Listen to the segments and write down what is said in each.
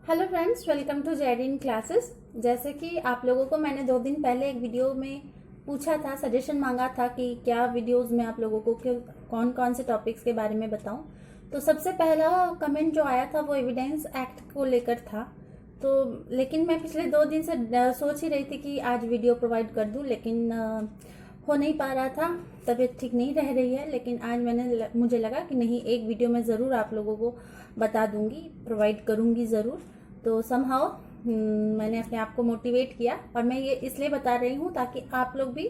Hello friends, welcome to जेडिन classes. जैसे कि आप लोगों को मैंने 2 दिन पहले एक वीडियो में पूछा था, सजेशन मांगा था कि क्या वीडियोस में आप लोगों को कौन कौन से टॉपिक्स के बारे में बताऊं। तो सबसे पहला कमेंट जो आया था वो एविडेंस एक्ट को लेकर था। तो लेकिन मैं पिछले 2 दिन से सोच ही रही थी कि आज वीडियो प्रोवाइड कर दूं, लेकिन हो नहीं पा रहा था, तबीयत ठीक नहीं रह रही है। लेकिन आज मुझे लगा कि नहीं, एक वीडियो में ज़रूर आप लोगों को बता दूंगी, प्रोवाइड करूंगी ज़रूर। तो समहाउ मैंने अपने आप को मोटिवेट किया, और मैं ये इसलिए बता रही हूँ ताकि आप लोग भी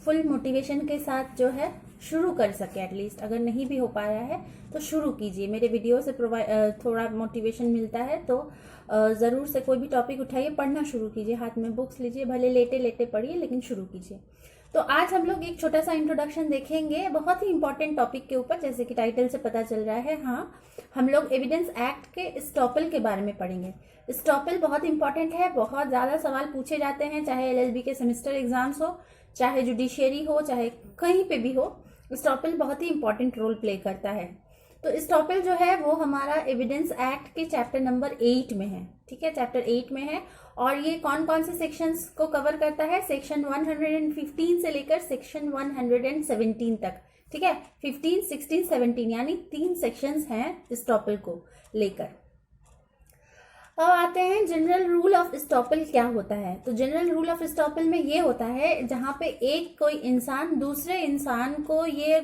फुल मोटिवेशन के साथ जो है शुरू कर सके। एटलीस्ट अगर नहीं भी हो पाया है तो शुरू कीजिए। मेरे वीडियो से थोड़ा मोटिवेशन मिलता है, तो ज़रूर से कोई भी टॉपिक उठाइए, पढ़ना शुरू कीजिए, हाथ में बुक्स लीजिए, भले लेटे लेटे पढ़िए लेकिन शुरू कीजिए। तो आज हम लोग एक छोटा सा इंट्रोडक्शन देखेंगे बहुत ही इंपॉर्टेंट टॉपिक के ऊपर। जैसे कि टाइटल से पता चल रहा है, हाँ, हम लोग एविडेंस एक्ट के स्टॉपल के बारे में पढ़ेंगे। स्टॉपल बहुत इंपॉर्टेंट है, बहुत ज़्यादा सवाल पूछे जाते हैं, चाहे एलएलबी के सेमेस्टर एग्जाम्स हो, चाहे जुडिशियरी हो, चाहे कहीं पे भी हो। स्टॉपल बहुत ही इंपॉर्टेंट रोल प्ले करता है। तो स्टॉपल जो है वो हमारा एविडेंस एक्ट के चैप्टर नंबर 8 में है। ठीक है, चैप्टर 8 में है। और ये कौन कौन से सेक्शंस को कवर करता है? सेक्शन 115 से लेकर सेक्शन 117 तक। ठीक है, 15, 16, 17 यानी 3 सेक्शंस हैं स्टॉपल को लेकर। अब आते हैं जनरल रूल ऑफ स्टॉपल क्या होता है। तो जनरल रूल ऑफ स्टॉपल में ये होता है जहां पे एक कोई इंसान दूसरे इंसान को ये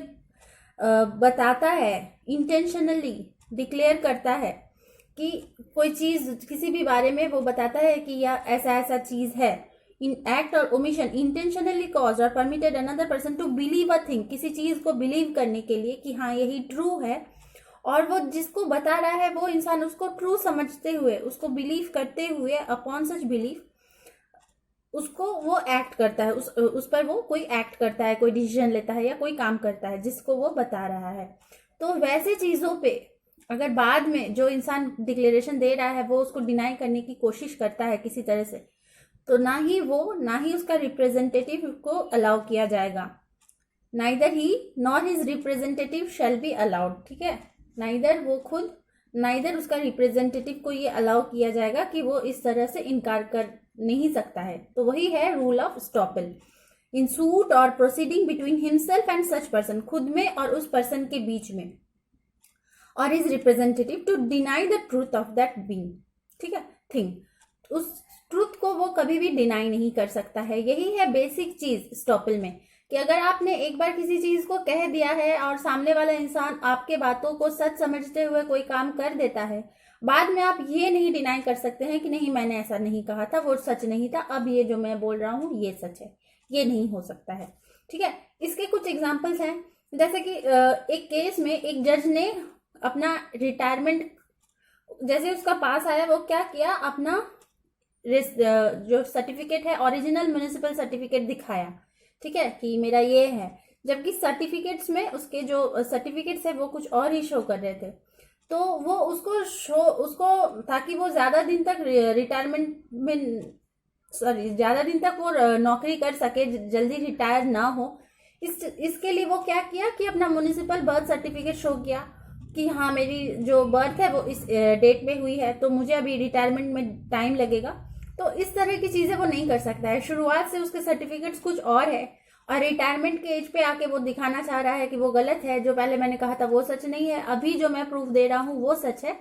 बताता है, इंटेंशनली डिक्लेयर करता है कि कोई चीज, किसी भी बारे में वो बताता है कि यह ऐसा ऐसा चीज है। इन एक्ट और ओमिशन इंटेंशनली कॉज और permitted another person to believe a thing, किसी चीज को बिलीव करने के लिए कि हाँ यही ट्रू है, और वो जिसको बता रहा है वो इंसान उसको ट्रू समझते हुए, उसको बिलीव करते हुए, अपॉन सच बिलीफ उसको वो एक्ट करता है, उस पर वो कोई एक्ट करता है, कोई डिसीजन लेता है या कोई काम करता है जिसको वो बता रहा है। तो वैसे चीजों पे अगर बाद में जो इंसान डिक्लेरेशन दे रहा है वो उसको डिनाई करने की कोशिश करता है किसी तरह से, तो ना ही उसका रिप्रेजेंटेटिव को अलाउ किया जाएगा। Neither he nor his representative shall be allowed. ठीक है, नाइदर उसका रिप्रेजेंटेटिव को ये अलाउ किया जाएगा कि वो इस तरह से इनकार कर नहीं सकता है। तो वही है rule of estoppel. In suit और proceeding between himself and such person, खुद में और उस पर्सन के बीच में, और his representative to deny the truth of that being. ठीक है, थिंग, उस ट्रूथ को वो कभी भी डिनाई नहीं कर सकता है। यही है बेसिक चीज स्टॉपल में, कि अगर आपने एक बार किसी चीज को कह दिया है और सामने वाला इंसान आपके बातों को सच समझते हुए कोई काम कर देता है, बाद में आप ये नहीं डिनाई कर सकते हैं कि नहीं मैंने ऐसा नहीं कहा था, वो सच नहीं था, अब ये जो मैं बोल रहा हूँ ये सच है। ये नहीं हो सकता है। ठीक है, इसके कुछ एग्जाम्पल्स हैं। जैसे कि एक केस में एक जज ने अपना रिटायरमेंट जैसे उसका पास आया, वो क्या किया, अपना जो सर्टिफिकेट है, ओरिजिनल म्युनिसिपल सर्टिफिकेट दिखाया। ठीक है, कि मेरा ये है, जबकि सर्टिफिकेट्स में उसके जो सर्टिफिकेट्स है वो कुछ और ही शो कर रहे थे। तो वो उसको ताकि वो ज्यादा दिन तक रिटायरमेंट में, ज्यादा दिन तक वो नौकरी कर सके, जल्दी रिटायर ना हो, इसके लिए वो क्या किया कि अपना म्युनिसिपल बर्थ सर्टिफिकेट शो किया कि हाँ मेरी जो बर्थ है वो इस डेट में हुई है, तो मुझे अभी रिटायरमेंट में टाइम लगेगा। तो इस तरह की चीजें वो नहीं कर सकता है। शुरुआत से उसके सर्टिफिकेट्स कुछ और है, और रिटायरमेंट के एज पे आके वो दिखाना चाह रहा है कि वो गलत है, जो पहले मैंने कहा था वो सच नहीं है, अभी जो मैं प्रूफ दे रहा हूँ वो सच है,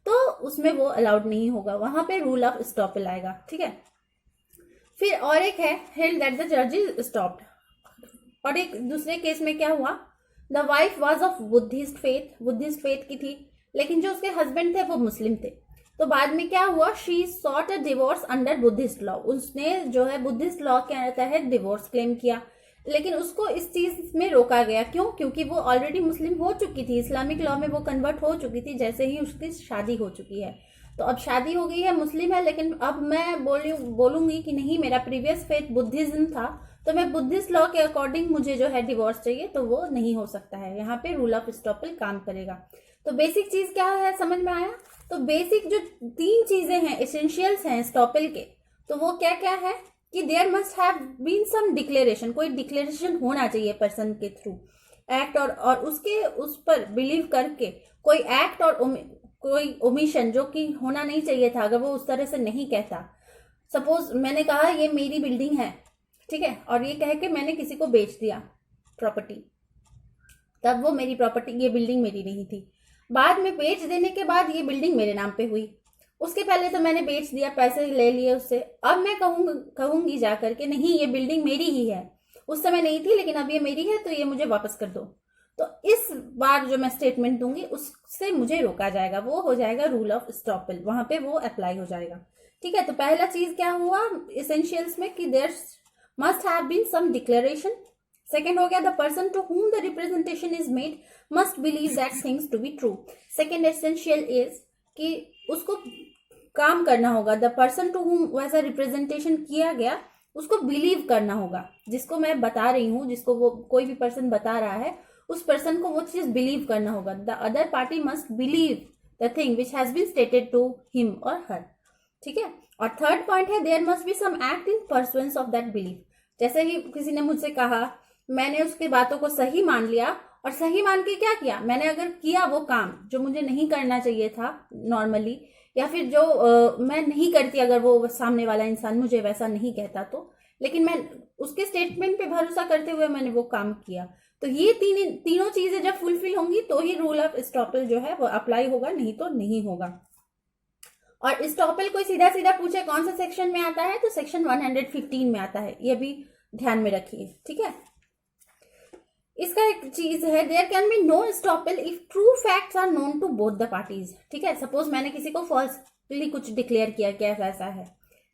तो उसमें वो अलाउड नहीं होगा, वहां पे रूल ऑफ स्टॉपल आएगा। ठीक है, फिर और एक है हेल्ड दैट द जज इज स्टॉप्ड। और एक दूसरे केस में क्या हुआ, the wife was of Buddhist faith की थी, लेकिन जो उसके हस्बैंड थे वो मुस्लिम थे। तो बाद में क्या हुआ, she sought a divorce under Buddhist law, उसने जो है बुद्धिस्ट लॉ के तहत डिवोर्स क्लेम किया, लेकिन उसको इस चीज में रोका गया। क्यों? क्योंकि वो ऑलरेडी मुस्लिम हो चुकी थी, इस्लामिक लॉ में वो कन्वर्ट हो चुकी थी जैसे ही उसकी शादी हो चुकी है। तो अब शादी हो गई है, मुस्लिम है, लेकिन अब मैं बोलूंगी कि नहीं मेरा प्रीवियस फेथ बुद्धिज्म था, तो मैं बुद्धिस्ट लॉ के अकॉर्डिंग मुझे जो है डिवोर्स चाहिए, तो वो नहीं हो सकता है। यहाँ पे रूल ऑफ स्टॉपल काम करेगा। तो बेसिक चीज क्या है, समझ में आया? तो बेसिक जो 3 चीजें हैं, एसेंशियल्स हैं स्टॉपल के, तो वो क्या क्या है कि there must have been some declaration, कोई डिक्लेरेशन होना चाहिए पर्सन के थ्रू एक्ट, और उसके उस पर बिलीव करके कोई एक्ट और कोई ओमिशन जो कि होना नहीं चाहिए था, अगर वो उस तरह से नहीं कहता, सपोज मैंने कहा ये मेरी बिल्डिंग है, ठीक है, और ये कह के मैंने किसी को बेच दिया प्रॉपर्टी, तब वो मेरी प्रॉपर्टी, ये बिल्डिंग मेरी नहीं थी। बाद में बेच देने के बाद ये बिल्डिंग मेरे नाम पे हुई, उसके पहले तो मैंने बेच दिया, पैसे ले लिए उससे, अब मैं कहूंगी जा करके नहीं ये बिल्डिंग मेरी ही है, उस समय नहीं थी लेकिन अब ये मेरी है तो ये मुझे वापस कर दो। तो इस बार जो मैं स्टेटमेंट दूंगी उससे मुझे रोका जाएगा, वो हो जाएगा रूल ऑफ स्टॉपल, वहां पे वो अप्लाई हो जाएगा। ठीक है, तो पहला चीज क्या हुआ एसेंशियल्स में कि there must have been some declaration. Second हो गया the person to whom the representation is made must believe that things to be true. Second essential is कि उसको काम करना होगा, द पर्सन टू हुम वैसा रिप्रेजेंटेशन किया गया उसको बिलीव करना होगा, जिसको मैं बता रही हूँ, जिसको वो कोई भी पर्सन बता रहा है उस पर्सन को वो चीज बिलीव करना होगा। The other party must believe the thing which has been stated to him और हर। ठीक है, और थर्ड पॉइंट है there must be some act in pursuance of that belief. जैसे ही किसी ने मुझसे कहा, मैंने उसकी बातों को सही मान लिया, और सही मान के क्या किया, मैंने अगर किया वो काम जो मुझे नहीं करना चाहिए था नॉर्मली, या फिर जो मैं नहीं करती अगर वो सामने वाला इंसान मुझे वैसा नहीं कहता तो, लेकिन मैं उसके स्टेटमेंट पे भरोसा करते हुए मैंने वो काम किया, तो ये तीनों चीजें जब फुलफिल होंगी तो ही रूल ऑफ स्टॉपल जो है वो अप्लाई होगा, नहीं तो नहीं होगा। और स्टॉपल कोई सीधा सीधा पूछे कौन सा सेक्शन में आता है, तो सेक्शन 115 में आता है, ये भी ध्यान में रखिए। ठीक है, इसका एक चीज है there can be no estoppel if true facts are known to both the parties. ठीक है, सपोज मैंने किसी को फॉल्सली कुछ डिक्लेयर किया क्या ऐसा है,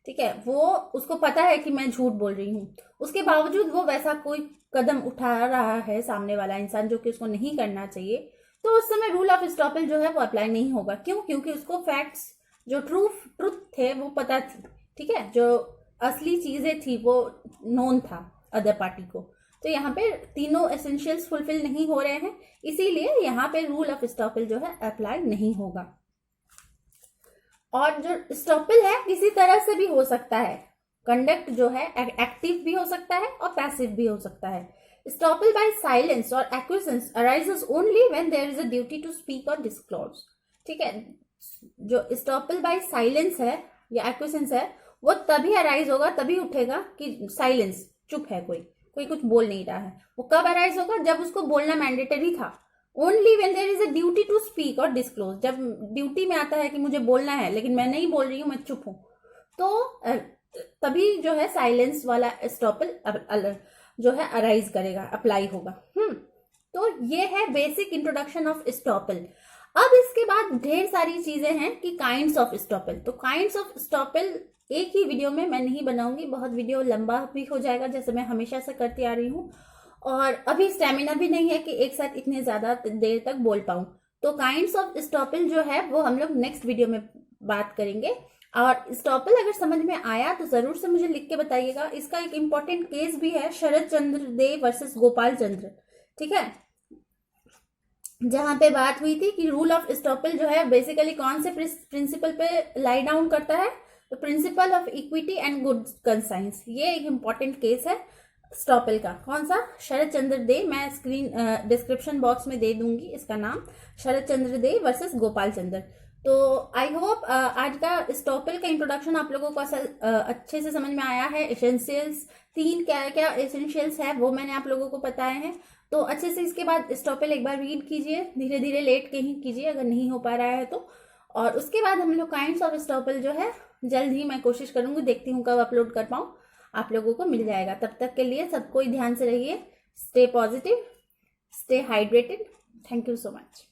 ठीक है, वो उसको पता है कि मैं झूठ बोल रही हूँ, उसके बावजूद वो वैसा कोई कदम उठा रहा है सामने वाला इंसान जो कि उसको नहीं करना चाहिए, तो उस समय रूल ऑफ स्टॉपल जो है वो अप्लाई नहीं होगा। क्यों? क्योंकि उसको फैक्ट्स जो ट्रुथ थे वो पता थी। ठीक है, जो असली चीजें थी वो नोन था अदर पार्टी को, तो यहाँ पे तीनों एसेंशियल्स फुलफिल नहीं हो रहे हैं, इसीलिए यहाँ पे रूल ऑफ स्टॉपल जो है अप्लाई नहीं होगा। और जो स्टॉपल है किसी तरह से भी हो सकता है, कंडक्ट जो है एक्टिव भी हो सकता है और पैसिव भी हो सकता है। स्टॉपल बाय साइलेंस और acquiescence arises only when there is a duty to speak और डिस्क्लोज। ठीक है, जो स्टॉपल बाय साइलेंस है या एक्विजेंस है वो तभी अराइज होगा, तभी उठेगा कि साइलेंस, चुप है, कोई कुछ बोल नहीं रहा है। वो कब अराइज होगा? जब उसको बोलना मैंडेटरी था। Only when there is a duty to speak और डिस्क्लोज, जब ड्यूटी में आता है कि मुझे बोलना है लेकिन मैं नहीं बोल रही हूँ, मैं चुप हूँ, तो तभी जो है साइलेंस वाला स्टॉपल जो है अराइज करेगा, अप्लाई होगा। तो ये है बेसिक इंट्रोडक्शन ऑफ स्टॉपल। अब इसके बाद ढेर सारी चीजें हैं कि काइंड्स ऑफ स्टॉपल। तो काइंड्स ऑफ स्टॉपल एक ही वीडियो में मैं नहीं बनाऊंगी, बहुत वीडियो लंबा भी हो जाएगा जैसे मैं हमेशा से करती आ रही हूँ, और अभी स्टेमिना भी नहीं है कि एक साथ इतने ज्यादा देर तक बोल पाऊं। तो काइंड्स ऑफ स्टॉपल जो है वो हम लोग नेक्स्ट वीडियो में बात करेंगे। और स्टॉपल अगर समझ में आया तो जरूर से मुझे लिख के बताइएगा। इसका एक इम्पोर्टेंट केस भी है, शरद चंद्र दे वर्सेस गोपाल चंद्र। ठीक है, जहां पे बात हुई थी कि रूल ऑफ स्टॉपल जो है बेसिकली कौन से प्रिंसिपल पे लाई डाउन करता है, तो principle of equity and good conscience. ये एक इम्पोर्टेंट केस है स्टॉपल का। कौन सा? शरद चंद्र दे। मैं स्क्रीन डिस्क्रिप्शन बॉक्स में दे दूंगी इसका नाम, शरद चंद्र दे वर्सेस गोपाल चंद्र। तो आई होप आज का स्टॉपल का इंट्रोडक्शन आप लोगों को अच्छे से समझ में आया है। एसेंशियल्स 3 क्या क्या एसेंशियल्स है वो मैंने आप लोगों को बताए हैं। तो अच्छे से इसके बाद स्टॉपल एक बार रीड कीजिए, धीरे धीरे लेट के ही कीजिए अगर नहीं हो पा रहा है तो। और उसके बाद हम लोग काइंड्स ऑफ स्टॉपल जो है जल्द ही मैं कोशिश करूंगी, देखती हूँ कब अपलोड कर पाऊँ, आप लोगों को मिल जाएगा। तब तक के लिए सबको ध्यान से रहिए, stay positive, stay hydrated. Thank you so much.